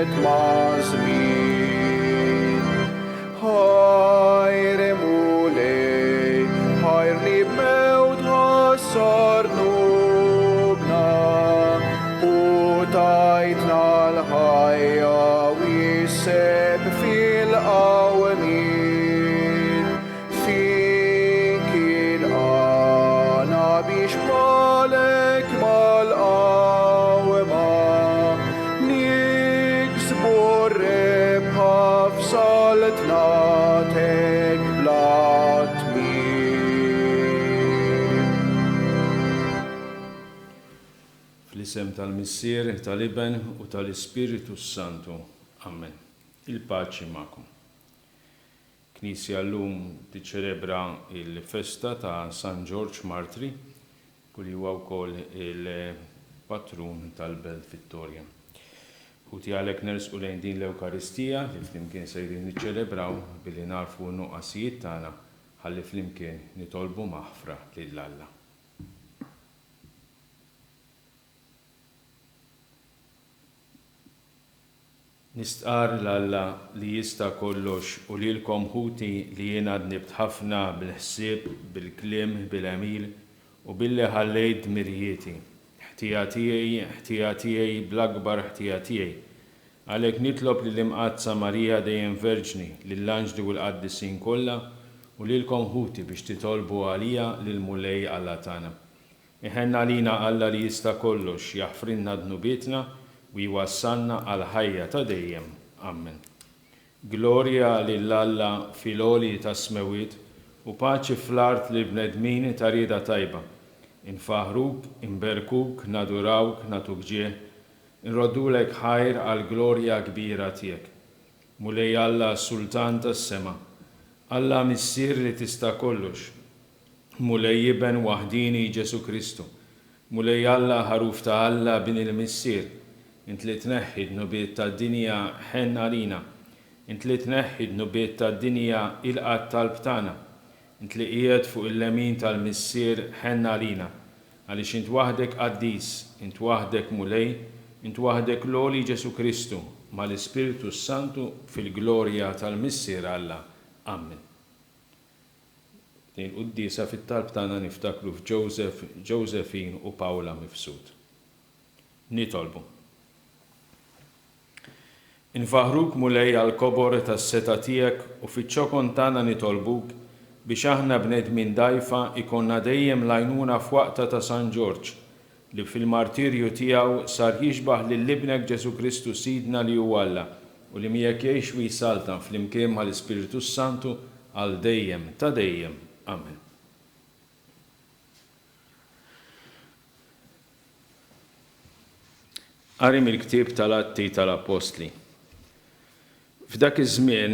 ħadet mażmin. Ħajr mulej, ħajr li b'mewt ħassar nubna, u tajtna l-ħajja wisseb fil-qawmin. Finkin għana biex malek mal-qawma, niksbu rebħa f'saltna tek bla tmiem. Fl-isem tal-Missier, tal-Iben u tal-Ispiritu Santu. Amen. Il-paċi magħkom. Knisja llum tiċċelebra il-festa ta' San George Martri, li huwa wkoll il-patrun tal-Belt Vittoria. U għalhekk nersqu lejn din l-Ewkaristija li flimkien sejrin niċċelebraw billi narfu n-nuqqasijiet tagħna ħalli flimkien nitolbu maħfra lill-Alla. Nistqar l-Alla li jista' kollox u lilkom ħuti li jiena dnibt ħafna bil-ħsieb, bil-kliem, bil-għamil u billi ħallejt mirjieti. ħtijatijaj bl-akbar ħtijatijaj. Għalhekk nitlob lill-imqazza Marija dejjem Verġni, lill-anġli u l-qaddisin kollha u lilkom ħuti biex titolbu għalija lill-mulej Alla tagħna. Iħenna lina Alla li jista' kollox jaħfrinna dnubietna u jwassalna għal ħajja ta' dejjem. Amen. Glorja lill-Alla fil-għoli ta' smewiet u paċi fl-art li bnedmin ta' rieda tajba. Infaħruk, inberkuk, nadurawk, natuk ġieħ, inroddulek ħajr għal glorja kbira tiegħek. Mulej Alla Sultan tas-sema, Alla Missier li tista' kollox, mulej Iben waħdini Ġesu Kristu, mulej Alla ħaruf ta' Alla bin il-Missier, int li tneħħi d-nubiet tad-dinja ħenna lina, int li tneħħi d-nubiet tad-dinja il-qatt talb tagħna, int li qiegħed fuq il-lemin tal-Missier ħenna lina, għaliex int waħdek qaddis, int waħdek mulej, int waħdek l-għoli Ġesu Kristu mal-Ispiritu Santu fil-glorja tal-Missier Alla. Amen. Din qudiesa fit-talb tagħna niftakru f'Joseph, Josephine u Pawla mifsud. Nitolbu. Infaħruk mulej għal-kobor tas-seta tiegħek u fiċ-ċokon tagħna nitolbuk biex aħna bnedmin dajfa ikonna dejjem l-għajnuna f'waqta ta' San George li fil-martirju tiegħu sar jixbaħ lill-Ibnek Ġesu Kristu Sidna li huwa Alla u li miegħek jgħix u jsaltan flimkien mal-Ispiritu Santu għal dejjem ta' dejjem. Amen. Qari mill-ktieb tal-Atti tal-Apostli. F'dak iż-żmien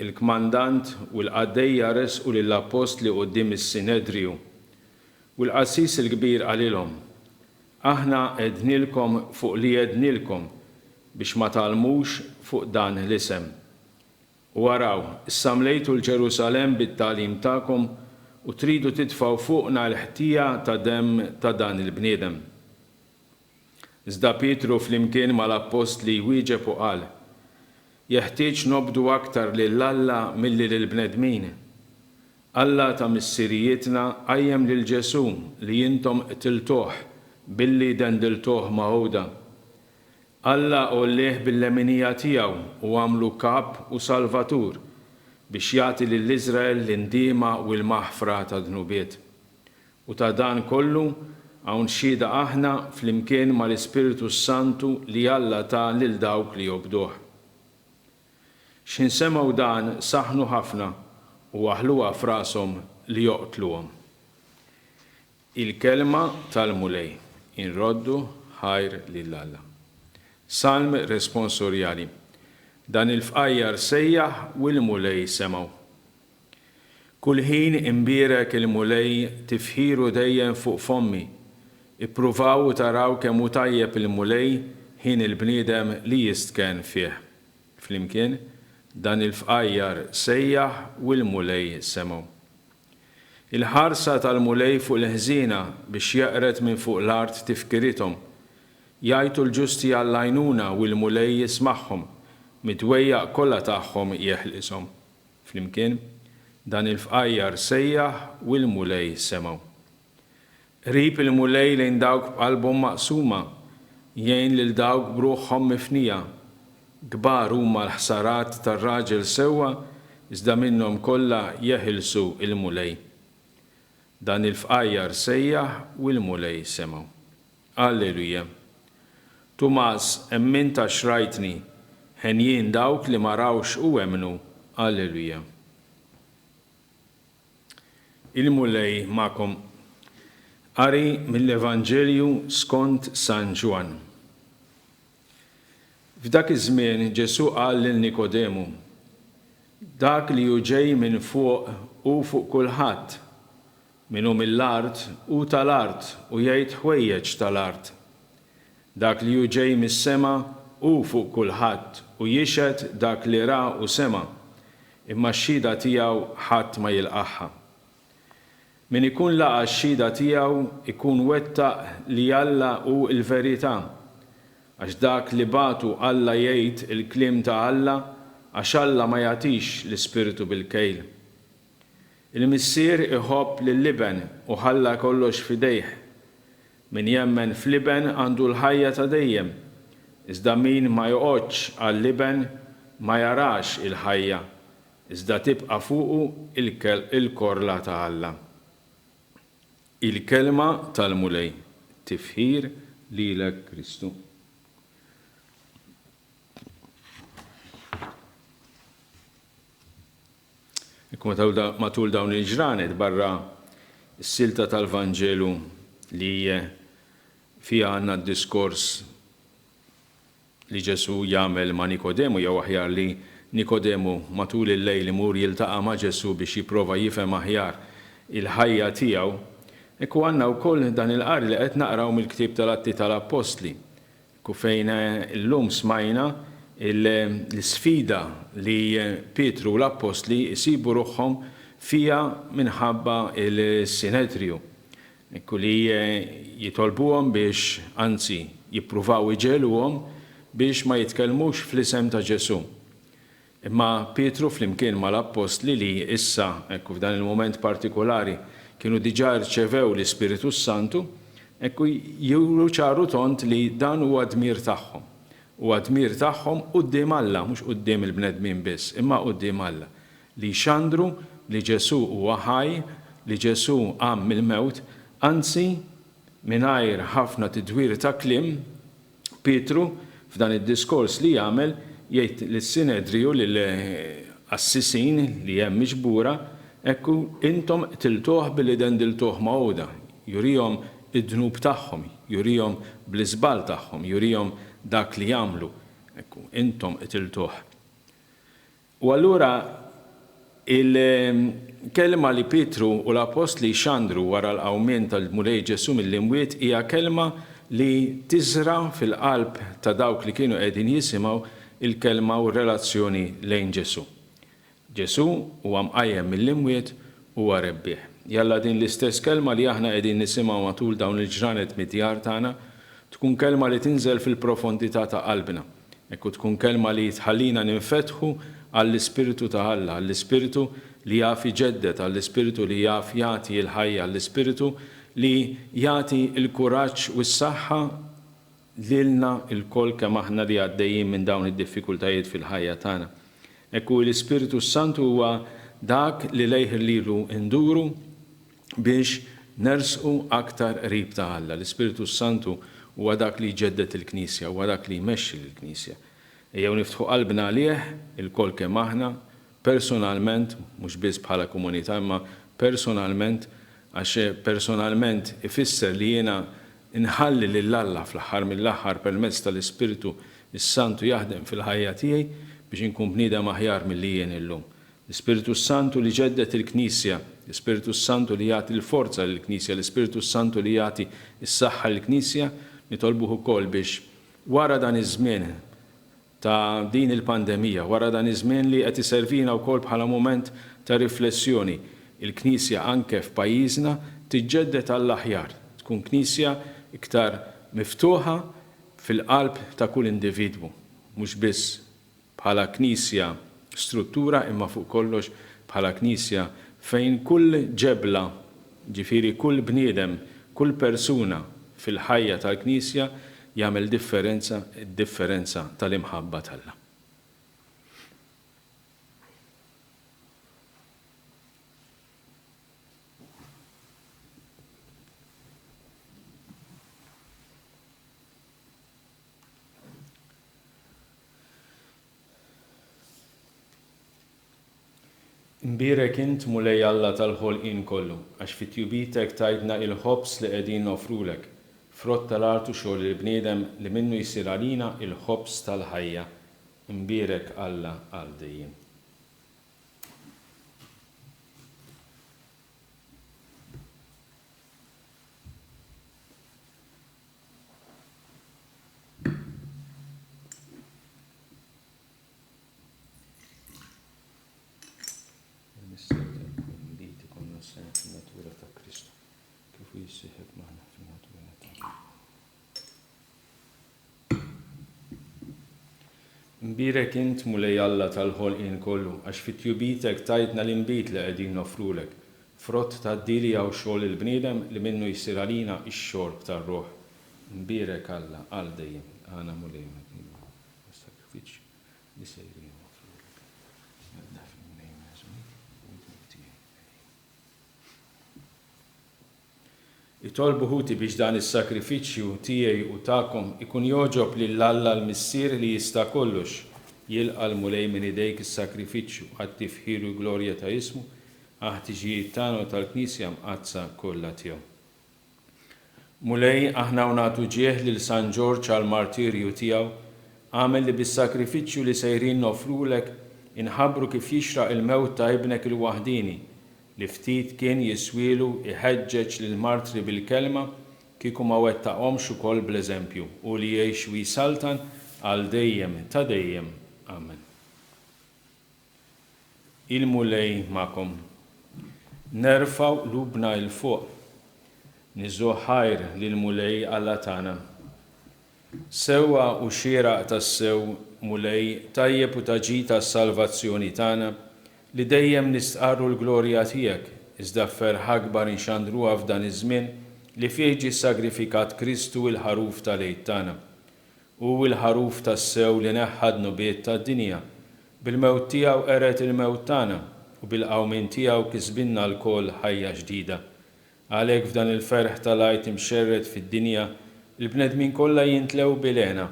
il-kmandant u l-qaddejja resqu lill-apostli quddiem is-Sinedriju u l-qassis il-kbir qalilhom: aħna qednilkom fuq li qednilkom biex ma talmux fuq dan l-isem. U waraw, issa mlejtu l-Ġerusalemm bit-tagħlim tagħkom u tridu titfgħu fuqna l-ħtija ta' demm ta' dan il-bniedem. Iżda Pietru flimkien mal-apostli wieġeb u qal: jeħtieġ nobdu aktar lill-Alla milli lill-bnedmin. Alla ta' missirijietna qajjem lil Ġesu li intom qtiltuh billi dendiltuh maħuda. Alla qollih bil-leminija tiegħu u għamlu kap u salvatur biex jagħti lill-Iżrael l-indiema u l-maħfra ta' dnubiet. U ta' dan kollu hawn xhieda aħna flimkien mal-Ispiritu Santu li Alla ta' lil dawk li jobduh. X'insemgħu dan saħnu ħafna u waħluha f'rashom li joqtluhom. Il-kelma tal-mulej inroddu ħajr lill-Alla. Salm responsorjali. Dan il-fqajjar sejjaħ u l-mulej semgħu. Kull ħin imbierek il-mulej tifħiru dejjem fuq fommi. Ippruvaw u taraw kemm hu tajjeb il-mulej ħin il-bniedem li jistken fih. Flimkien, dan il-fqajjar sejjaħ u l-mulej semgħu. Il-ħarsa tal-mulej fuq il-ħżiena biex jaqret minn fuq l-art tifkirithom. jajtu l-ġusti għall-għajnuna u l-mulej jismaħħom, midwejjaq kollha tagħhom jeħlisom. Flimkien, dan il-fqajjar sejjaħ u l-mulej semgħu. Qrib il-mulej lejn dawk b'qalbhom maqsuma, jgħin lil dawk b'ruħhom mifnija. Kbar huma l-ħsarat tar-raġel sewwa, iżda minnhom kollha jeħilsu il-mulej. Dan il-fqajjar sejjaħ u l-mulej semgħu. Alleluja. Tumas, emminta xrajtni, ħenjien dawk li ma rawx u emnu. Alleluja. Il-mulej ma'kom. Qari mill-Evanġelju skont San Ġwan. F'dak iż-żmien Ġesu qal lil Nikodemu: dak li hu ġej minn fuq u fuq kulħadd, min hu mill-art u tal-art u jgħid ħwejjeġ tal-art. Dak li hu ġej mis-sema u fuq kulħadd u jixed dak li ra u sema, imma x-xhieda tiegħu ħadd ma jilqaħħa. Min ikun laqa x-xhieda tiegħu ikun wettaq li Alla hu l-verità, għax dak li batu Alla jgħid il-kliem ta' Alla, għax Alla ma jagħtix l-Ispiritu bil-kejl. Il-missier iħobb lill-liben u ħalla kollox f'idejh. Min jemmen f'liben għandu l-ħajja ta' dejjem, iżda min ma joqgħodx għal-liben ma jarax il-ħajja, iżda tibqa' fuqu il-korla ta' Alla. Il-kelma tal-mulej, tifħir lilek Kristu. Matul dawn il-ġranet barra s-silta tal-Vanġelu li fija għandna d-diskors li Ġesu jagħmel ma' Nikodemu, jew aħjar li Nikodemu matul il-lejl imur jiltaqa' ma' Ġesu biex jipprova jifhem aħjar il-ħajja tiegħu. Ekku għandna wkoll dan il-qari li qed naqraw mill-Ktieb tal-Atti tal-Apostli, fejn illum smajna l-sfida li Pietru u l-Apostli jsibu ruħhom fija minħabba il-Sinedriju. Ekku li jitolbuhom biex, anzi, jippruvaw iġeluhom biex ma jitkellmux fl-isem ta' Ġesu. Imma Pietru flimkien mal-Apostli li issa, ekku f'dan il-moment partikolari, kienu diġà rċevew l-Ispiritu Santu, ekku juru ċaru tont li dan huwa dmir tagħhom. Huwa dmir tagħhom quddiem Alla, mhux quddiem il-bnedmin biss, imma quddiem Alla. Li xandru li Ġesu huwa ħaj, li Ġesu qam mill-mewt, anzi mingħajr ħafna tidwir ta' kliem, Pietru f'dan id-diskors li jagħmel jgħid lis-Sinedriju lill-assisin li hemm miġbura, ekku intom qtiltuh billi dendiltuh mawda, jurihom id-dnub tagħhom, jurihom bl-iżbal tagħhom, jurihom dak li jagħmlu, ekku intom qtiltuh. U allura il-kelma li Pietru u l-Apostli xandru wara l-qawmien tal-mulej Ġesu mill-imwiet hija kelma li tiżra fil-qalb ta' dawk li kienu qegħdin jisimgħu il-kelma u r-relazzjoni lejn Ġesu. Ġesu huwa mqajjem mill-imwiet huwa rebbieħ. Jalla din l-istess kelma li aħna qegħdin nisimgħu matul dawn il-ġranet mid-djar tagħna tkun kelma li tinżel fil-profondità ta' qalbna. Ekku tkun kelma li tħallina ninfetħu għall-Ispiritu ta' Alla, għall-Ispiritu li jaf iġeddet, għall-Ispiritu li jaf jagħti l-ħajja, għall-Ispiritu li jagħti l-kuraġġ u s-saħħa lilna l-kol kemm aħna li għaddejjin minn dawn id-diffikultajiet fil-ħajja tagħna. Ekku l-Ispiritu Santu huwa dak li lejh lilu nduru biex nersqu aktar qrib ta' Alla. L-Ispiritu Santu huwa dak li jġeddet il-Knisja, huwa dak li jmexxi l-Knisja. Ejjew niftħu qalbna għalih il-kol kemm aħna personalment, mhux biss bħala komunità, imma personalment, għax personalment ifisser li jiena inħalli lil Alla fl-aħħar mill-aħħar permezz tal-Ispiritu Santu jaħdem fil-ħajja tiegħi biex inkun bniedem aħjar milli jien illum. L-Ispiritu Santu li ġeddet il-Knisja, l-Ispiritu Santu li jagħti l-forza lill-Knisja, l-Ispiritu Santu li jagħti s-saħħa lill-Knisja, nitolbuh ukoll biex wara dan iż-żmien ta' din il-pandemija, wara dan iż-żmien li qed iservina wkoll bħala mument ta' riflessjoni, il-Knisja anke f'pajjiżna tiġġedded għall-aħjar, tkun Knisja iktar miftuħa, fil-qalb ta' kull individwu, mhux biss bħala knisja struttura imma fuq kollox bħala knisja fejn kull ġebla, ġifieri kull bniedem, kull persuna fil-ħajja tal-knisja jagħmel differenza tal-imħabba tal-Alla. Imbierek int mulej Alla tal-ħolqien kollu, għax fit-tjubitek tajdna il-ħobs li qegħdin nofrulek, frott tal-artu xogħol il-bniedem li minnu jsir għalina il-ħobs tal-ħajja. Imbierek Alla għal dejjem. Imbierek int mulej Alla tal-ħolqien kollu, għax fit-tjubitek tajtna l-inbit li qegħdin nofrulek, frott tad-dilja u xogħol il-bniedem li minnu jsir għalina x-xorb tar-ruħ. Imbierek Alla għal dejjem. Għana mulej sakrifiċċju li sejrin nofrulek. Itolbu ħuti biex dan is-sakrifiċċju tiegħi u tagħkom ikun joġob lill-Alla l-Missier li jista' kollox jilqa' l-mulej minn idejk is-sakrifiċċju għat-tifħir u glorja ta' ismu ħtiġijiet tagħna tal-Knisja mqazza kollha tiegħu. Mulej aħna nagħtu ġieħ lil San Ġorġ għall-martirju tiegħu għamel li bis-sakrifiċċju li sejrin nofrulek inħabbru kif jixraq il-mewt ta' ibnek il-waħdini li ftit kien jiswielu iħeġġeġ lil martri bil-kelma kieku ma wettaqhomx ukoll bl-eżempju u li jgħix wisaltan għal dejjem ta' dejjem. Amen. Il-mulej magħkom. Nerfaw lubna il fuq. Niżu ħajr lill-mulej Alla tagħna. Sewwa u xieraq tas-sew mulej tajjeb u taġi tas-salvazzjoni tagħna li dejjem nistqarru l-glorja tiegħek, iżda ferħ akbar inxandruha f'dan iż-żmien li fih ġie sagrifikat Kristu il-ħaruf tal-għid tagħna. U l-ħaruf tas-sew li neħħad nubiet tad-dinja, bil-mewt tiegħu qeret il-mewt tagħna u bil-qawmien tiegħu kisbinna lkoll ħajja ġdida. Għalhekk f'dan il-ferħ tal-għajt imxerred fid-dinja, il-bnedmin kollha jintlew bilena,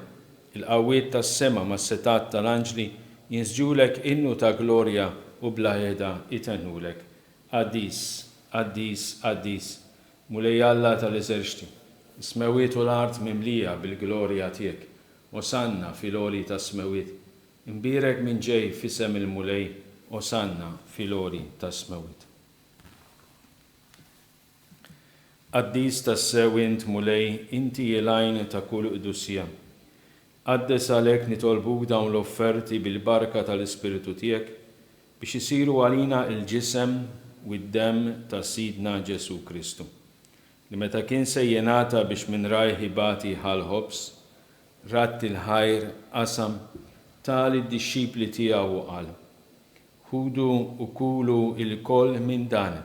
il-qawwiet tas-sema mas-setat tal-anġli jinsġulek innu ta' glorja u bla ħeda itennulek. Addis, addis, addis, mulej Alla tal-eżerċti, smewiet u l-art mimlija bil-glorja tiegħek, osanna fil-oli ta' smewiet, imbierek minn ġej fisem il-mulej, osanna fil-oli ta' smewiet. Addis tas-sew int mulej, inti jelajn ta' kull qdusija. Addes għalhekk nitolbuk dawn l-offerti bil-barka tal-Ispiritu tiegħek biex isiru għalina il-ġisem u d-dem ta' Sidna Ġesu Kristu, li meta kien se jingħata biex minn rajħi bati ħal-ħobs, rat il-ħajr qasam tal id-dixxipli tiegħu qal: ħudu u kulu il-koll minn dan,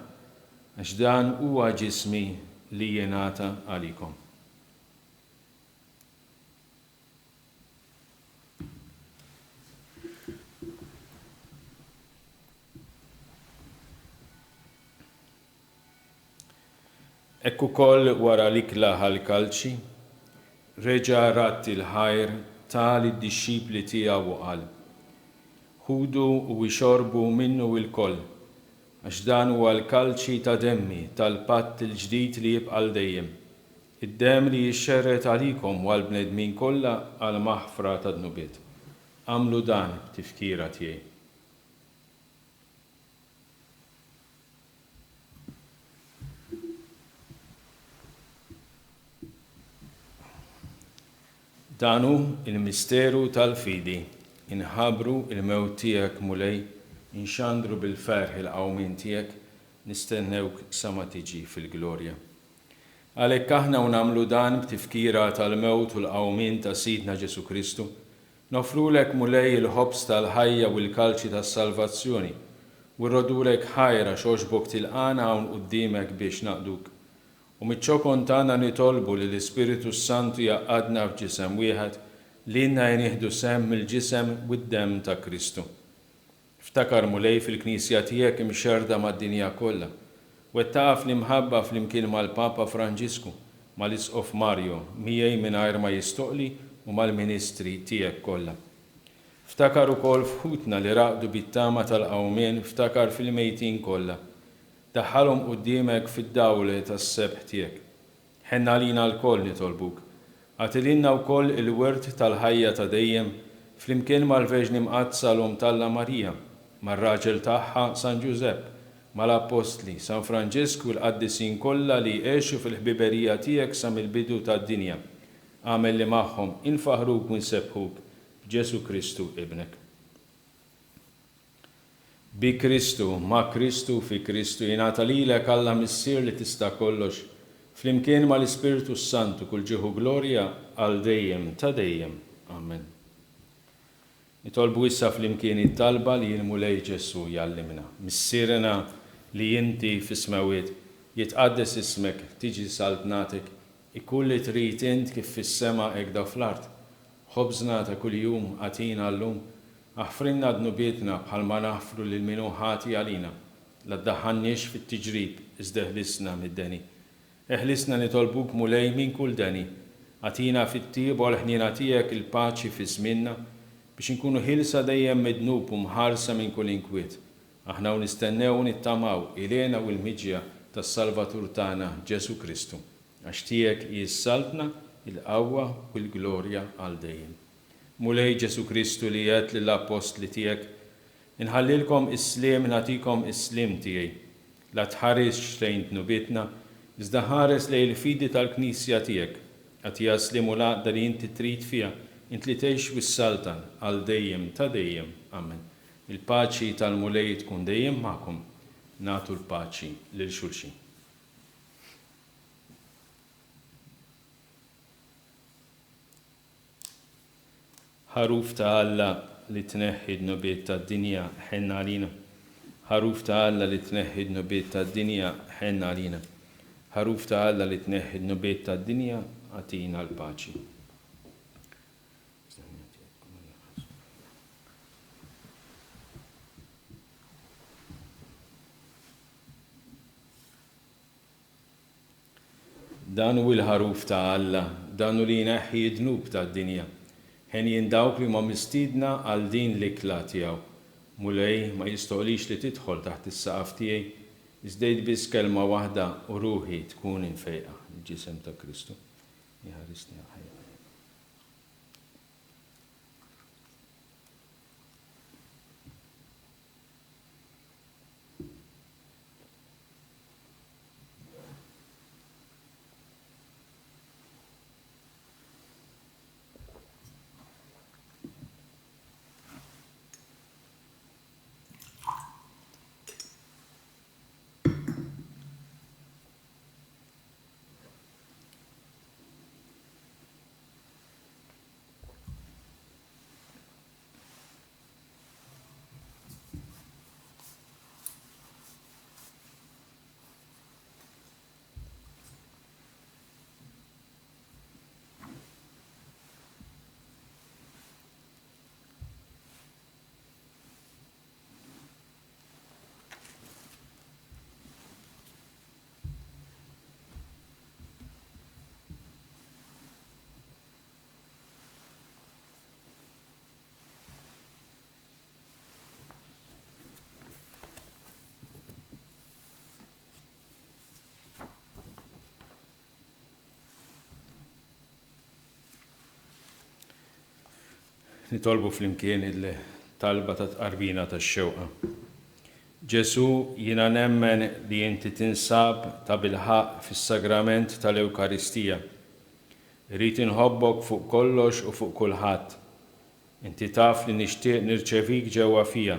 għax dan huwa ġismi li jingħata għalikom. Ekku koll wara l-ikla ħal-kalċi, reġa' rat il-ħajr tal id-dixxipli tiegħu qal: ħudu u ixorbu minnu il-koll, għax dan huwa l-kalċi ta' demmi tal-patt il-ġdid li jibqa' dejjem, id-demm li jixxerret għalikom u għall-bnedmin kollha għal maħfra tad-nubiet. Għamlu dan b'tifkira tiegħi. Danu il-misteru tal-fidi, inħabru il-mewt tiegħek mulej, inxandru bil-ferħ il-qawmien tiegħek, nistennewk sa ma tiġi fil-glorja. Għalhekk aħna nagħmlu dan b'tifkira tal-mewt u l-qawmien ta' Sidna Ġesu Kristu, nofrulek mulej il-ħobs tal-ħajja u l-kalċi tas-salvazzjoni, u rrodulek ħajra xoxbok tilqana hawn qudiemek biex naqduk. U miċ-ċokon tagħna nitolbu li l-Ispiritu Santu jaqadna f'ġisem wieħed li inna jnieħdu sem mill-ġisem u d-demm ta' Kristu. Ftakar mulej fil-Knisja tiegħek imxerda mad-dinja kollha, wettaqa fl-imħabba fl-imkien mal-Papa Franġisku, mal-Isqof Mario, miegħi mingħajr ma jistoqli u mal-Ministri tiegħek kollha. Ftakar ukoll f'ħutna li raqdu bit-tama tal-qawmien, ftakar fil-mejtin kollha. Daħħalhom quddiemek fid-dawli tas-sebħ tiegħek. Ħenna lina l-koll nitolbuk. Għatililna wkoll il-wirt tal-ħajja ta' dejjem flimkien mal-Verġni Mqazza l-Omtalla Marija, mar-raġel tagħha San Ġusepp, mal-Apostli San Franġisku l-qaddisin kollha li jgħixu fil-ħbiberija tiegħek sa mill-bidu tad-dinja. Għamel li magħhom infaħruk u nsebħuk b'Ġesu Kristu ibnek. Bi Kristu, ma' Kristu, fi Kristu jingħata lilek Alla missier li tista' kollox, flimkien mal-Ispiritu Santu kull ġieħu glorja għal dejjem ta' dejjem. Amen. Nitolbu issa flimkien it-talba li l-mulej Ġesu jallimna. Missierna li inti fis-smawiet jitqaddes ismek, tiġi saltnatek, ikun li trid int kif fis-sema hekk fl-art. Ħobżna ta' kuljum għatina llum, aħfrinna dnubietna bħalma naħfru lil min hu ħati għalina, la ddaħħalniex fit-tiġrib iżda eħlisna mid-deni. Eħlisna nitolbuk mulej minn kull deni, għatina fit-tieb u l-ħniena tiegħek il-paċi fi żmienna biex inkunu ħilsa dejjem midnub u mħarsa minn kull inkwiet. Aħna nistennew u nittamaw ilena u l-miġja tas-Salvatur tagħna Ġesu Kristu, għax tiegħek jissaltna il-qawwa u l-glorja għal dejjem. Mulej Ġesu Kristu li qed lill-apostli tiegħek, inħallilkom is-sliem nagħtikom is-sliem tiegħi, la tħares xejn dnubietna, iżda ħares lejn il-fidi tal-Knisja tiegħek, qed jaslim u laqda li inti trid fiha, int li tgħix wis-saltan għal dejjem ta' dejjem. Amen. Il-paċi tal-mulej tkun dejjem magħkom, nagħtu l-paċi lil xulxin. Ħaruf ta' Alla li tneħħi d-nubiet tad-dinja ħenna għalina. Ħaruf ta' Alla li tneħħi d-nubiet tad-dinja ħenna għalina. Ħaruf ta' Alla li tneħħi d-nubiet tad-dinja għatina l-paċi. Dan hu l-ħaruf ta' Alla, dan hu li jneħħi d-dnub tad-dinja. Ħen jindawk li ma mistiedna għal din l-ikla tiegħu. Mulej ma jistoqlix li tidħol taħt is-saqaf tiegħi, iżdejt biss kelma waħda u ruħi tkun infejqa il-ġisem ta' Kristu. Jħarisni għal ħajja. Nitolbu flimkien il-talba ta' tqarbina tax-xewqa. Ġesu, jiena nemmen li inti tinsab ta' bilħaq fis-sagrament tal-Ewkaristija. Irrid inħobbok fuq kollox u fuq kulħadd. Inti taf li nixtieq nirċevik ġewwa fija,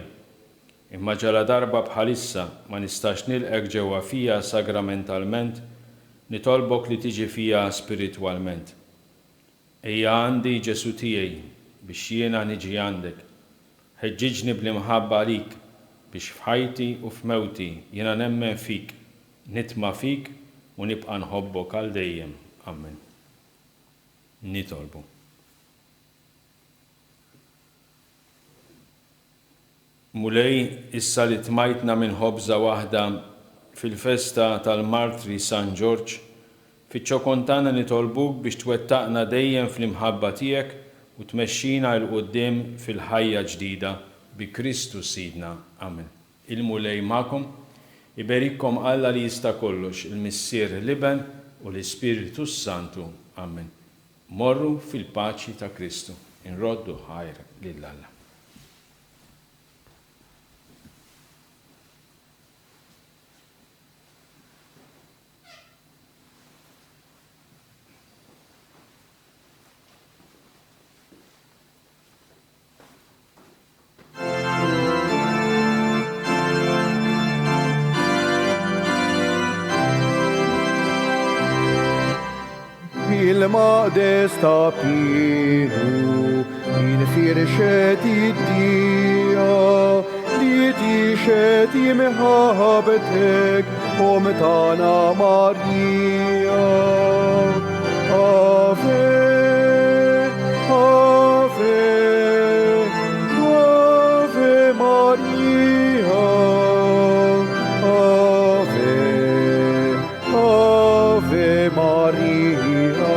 imma ġala darba bħalissa ma nistax nilqek ġewwa fija sagramentalment nitolbok li tiġi fija spiritwalment. Ejja għandi Ġesu tiegħi biex jiena niġi għandek. Ħeġġiġni bl-imħabba għalik biex f'ħajti u f'mewti jiena nemmen fik, nitma' fik u nibqa' nħobbok għal dejjem. Amen. Nitolbu. Mulej issa li tmajtna minn ħobża waħda fil-festa tal-Martri San George, fiċ-ċokontana nitolbuk biex twettaqna dejjem fl-imħabba tiegħek u tmexxina l qudiem fil-ħajja ġdida bi Kristu Sidna. Amen. Il-mulej magħkom, iberikkom Alla li jista' kollox, il-Missier Liben u l-Ispiritu Santu. Amen. Morru fil-paċi ta' Kristu. Inroddu ħajr lil Alla. Il-maqdes ta' pienu, il-firxet id-dija, li tixet imħabtek, tana Marija. Ave, Ave, Ave Maria, Ave, Ave Maria.